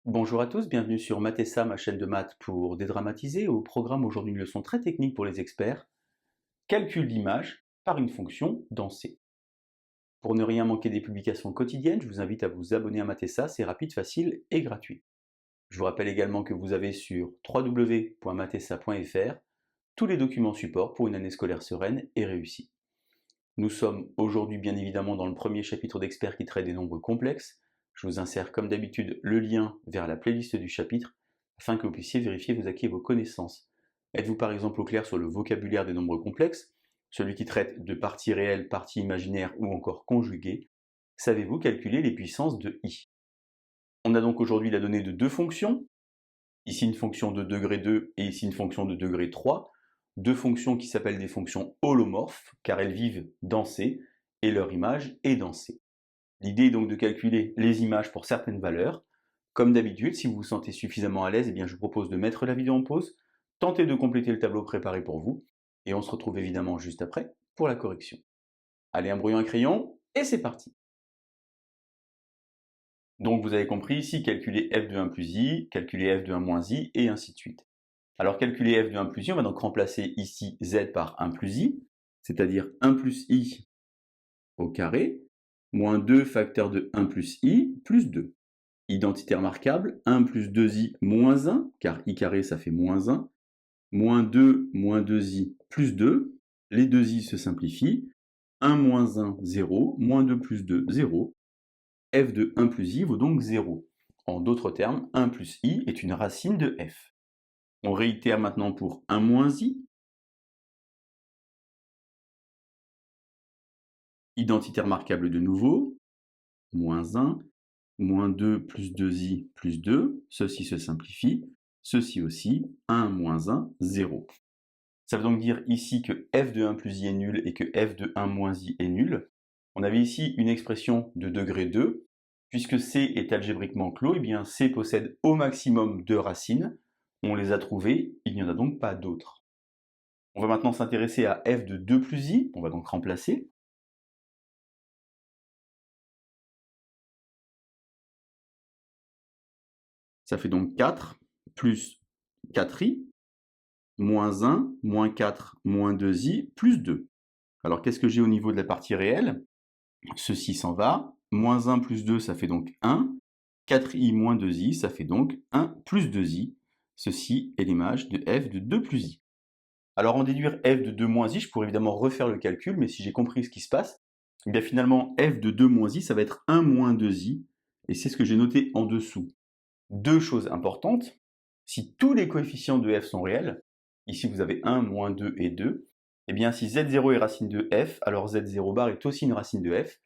Bonjour à tous, bienvenue sur Mathessa, ma chaîne de maths pour dédramatiser. Au programme aujourd'hui une leçon très technique pour les experts, calcul d'image par une fonction dans C. Pour ne rien manquer des publications quotidiennes, je vous invite à vous abonner à Mathessa, c'est rapide, facile et gratuit. Je vous rappelle également que vous avez sur www.mathessa.fr tous les documents support pour une année scolaire sereine et réussie. Nous sommes aujourd'hui bien évidemment dans le premier chapitre d'experts qui traite des nombres complexes. Je vous insère comme d'habitude le lien vers la playlist du chapitre afin que vous puissiez vérifier vos acquis et vos connaissances. Êtes-vous par exemple au clair sur le vocabulaire des nombres complexes, celui qui traite de parties réelles, parties imaginaires ou encore conjuguées? Savez-vous calculer les puissances de i? On a donc aujourd'hui la donnée de deux fonctions, ici une fonction de degré 2 et ici une fonction de degré 3, deux fonctions qui s'appellent des fonctions holomorphes car elles vivent dans C et leur image est dans C. L'idée est donc de calculer les images pour certaines valeurs. Comme d'habitude, si vous vous sentez suffisamment à l'aise, eh bien je vous propose de mettre la vidéo en pause, tentez de compléter le tableau préparé pour vous, et on se retrouve évidemment juste après pour la correction. Allez, un brouillon, un crayon, et c'est parti. Donc vous avez compris ici, calculer f de 1 plus i, calculer f de 1 moins i, et ainsi de suite. Alors calculer f de 1 plus i, on va donc remplacer ici z par 1 plus i, c'est-à-dire 1 plus i au carré, moins 2 facteur de 1 plus i, plus 2. Identité remarquable, 1 plus 2i moins 1, car i carré ça fait moins 1, moins 2 moins 2i plus 2, les 2i se simplifient, 1 moins 1, 0, moins 2 plus 2, 0, f de 1 plus i vaut donc 0. En d'autres termes, 1 plus i est une racine de f. On réitère maintenant pour 1 moins i. Identité remarquable de nouveau, moins 1, moins 2 plus 2i plus 2, ceci se simplifie, ceci aussi, 1 moins 1, 0. Ça veut donc dire ici que f de 1 plus i est nul et que f de 1 moins i est nul. On avait ici une expression de degré 2. Puisque C est algébriquement clos, eh bien C possède au maximum deux racines. On les a trouvées, il n'y en a donc pas d'autres. On va maintenant s'intéresser à f de 2 plus i, on va donc remplacer. Ça fait donc 4 plus 4i, moins 1, moins 4, moins 2i, plus 2. Alors qu'est-ce que j'ai au niveau de la partie réelle? Ceci s'en va, moins 1 plus 2, ça fait donc 1, 4i moins 2i, ça fait donc 1 plus 2i. Ceci est l'image de f de 2 plus i. Alors en déduire f de 2 moins i, je pourrais évidemment refaire le calcul, mais si j'ai compris ce qui se passe, eh bien finalement f de 2 moins i, ça va être 1 moins 2i, et c'est ce que j'ai noté en dessous. Deux choses importantes, si tous les coefficients de f sont réels, ici vous avez 1, moins 2 et 2, eh bien si z0 est racine de f, alors z0 bar est aussi une racine de f.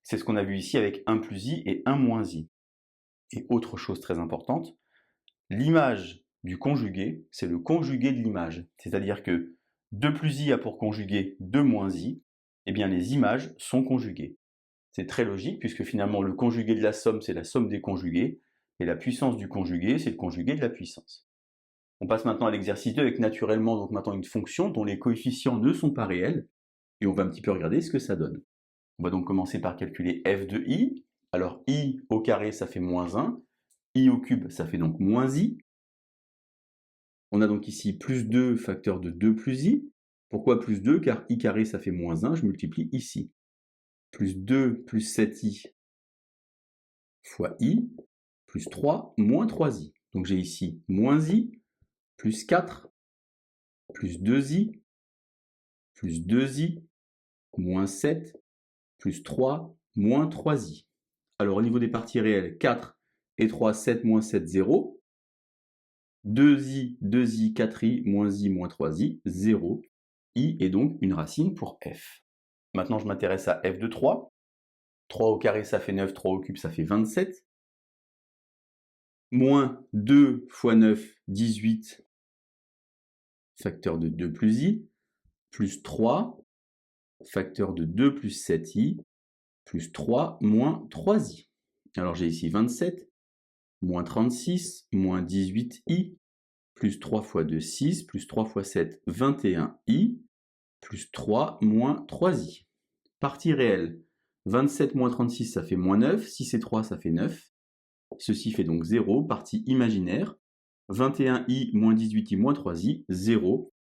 C'est ce qu'on a vu ici avec 1 plus i et 1 moins i. Et autre chose très importante, l'image du conjugué, c'est le conjugué de l'image. C'est-à-dire que 2 plus i a pour conjugué 2 moins i, eh bien les images sont conjuguées. C'est très logique puisque finalement le conjugué de la somme, c'est la somme des conjugués, et la puissance du conjugué, c'est le conjugué de la puissance. On passe maintenant à l'exercice 2 avec naturellement donc maintenant une fonction dont les coefficients ne sont pas réels, et on va un petit peu regarder ce que ça donne. On va donc commencer par calculer f de i. Alors i au carré, ça fait moins 1. I au cube, ça fait donc moins i. On a donc ici plus 2 facteur de 2 plus i. Pourquoi plus 2? Car i carré, ça fait moins 1. Je multiplie ici. Plus 2 plus 7i fois i, plus 3 moins 3i. Donc j'ai ici moins i, plus 4, plus 2i, plus 2i, moins 7, plus 3, moins 3i. Alors au niveau des parties réelles, 4 et 3, 7, moins 7, 0. 2i, 2i, 4i, moins i, moins 3i, 0. I est donc une racine pour f. Maintenant, je m'intéresse à f de 3. 3 au carré, ça fait 9. 3 au cube, ça fait 27. Moins 2 fois 9, 18. Facteur de 2 plus i. Plus 3. Facteur de 2 plus 7i. Plus 3 moins 3i. Alors j'ai ici 27. Moins 36. Moins 18i. Plus 3 fois 2, 6. Plus 3 fois 7, 21i. Plus 3 moins 3i. Partie réelle. 27 moins 36, ça fait moins 9. 6 et 3, ça fait 9. Ceci fait donc 0, partie imaginaire. 21i moins 18i moins 3i, 0.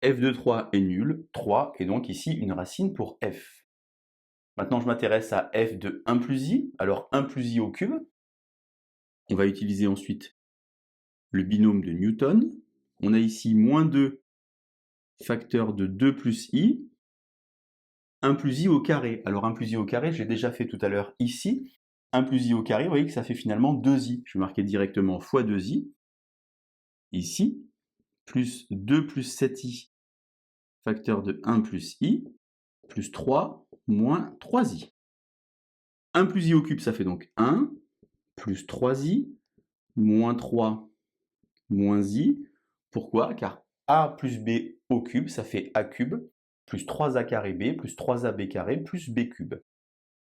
f de 3 est nul, 3 est donc ici une racine pour f. Maintenant, je m'intéresse à f de 1 plus i, alors 1 plus i au cube. On va utiliser ensuite le binôme de Newton. On a ici moins 2 facteur de 2 plus i, 1 plus i au carré. Alors 1 plus i au carré, j'ai déjà fait tout à l'heure ici. 1 plus i au carré, vous voyez que ça fait finalement 2i. Je vais marquer directement fois 2i. Ici, plus 2 plus 7i, facteur de 1 plus i, plus 3 moins 3i. 1 plus i au cube, ça fait donc 1, plus 3i, moins 3, moins i. Pourquoi? Car a plus b au cube, ça fait a cube, plus 3a carré b, plus 3ab carré, plus b cube.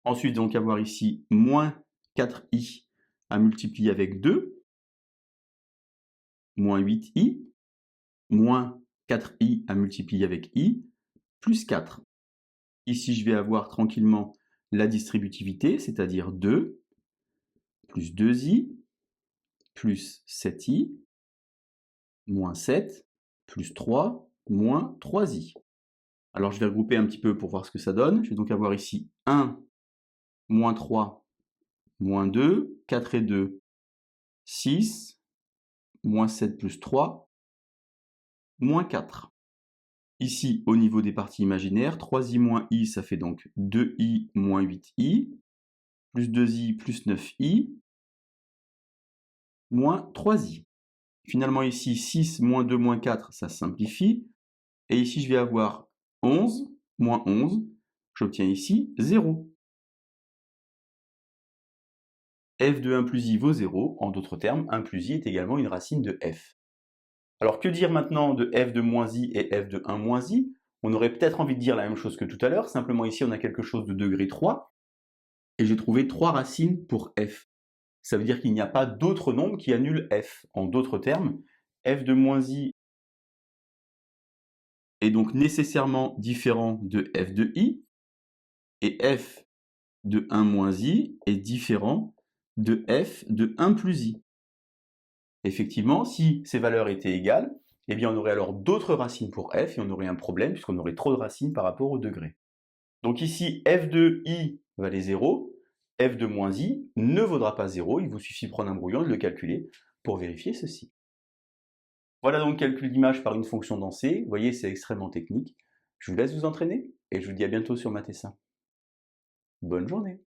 Ensuite, donc, avoir ici moins 4i à multiplier avec 2, moins 8i, moins 4i à multiplier avec i, plus 4. Ici, je vais avoir tranquillement la distributivité, c'est-à-dire 2, plus 2i, plus 7i, moins 7, plus 3, moins 3i. Alors, je vais regrouper un petit peu pour voir ce que ça donne. Je vais donc avoir ici 1, moins 3, moins 2, 4 et 2, 6, moins 7 plus 3, moins 4. Ici, au niveau des parties imaginaires, 3i moins i, ça fait donc 2i moins 8i, plus 2i plus 9i, moins 3i. Finalement, ici, 6 moins 2 moins 4, ça simplifie. Et ici, je vais avoir 11 moins 11. J'obtiens ici 0. f de 1 plus i vaut 0. En d'autres termes, 1 plus i est également une racine de f. Alors, que dire maintenant de f de moins i et f de 1 moins i? On aurait peut-être envie de dire la même chose que tout à l'heure, simplement ici, on a quelque chose de degré 3. Et j'ai trouvé 3 racines pour f. Ça veut dire qu'il n'y a pas d'autre nombre qui annule f. En d'autres termes, f de moins i est donc nécessairement différent de f de i, et f de 1 moins i est différent de f de 1 plus i. Effectivement, si ces valeurs étaient égales, eh bien on aurait alors d'autres racines pour f, et on aurait un problème, puisqu'on aurait trop de racines par rapport au degré. Donc ici, f de i valait 0, f de moins i ne vaudra pas 0, il vous suffit de prendre un brouillon et de le calculer pour vérifier ceci. Voilà donc le calcul d'image par une fonction dansée. Vous voyez, c'est extrêmement technique. Je vous laisse vous entraîner et je vous dis à bientôt sur Mathessin. Bonne journée.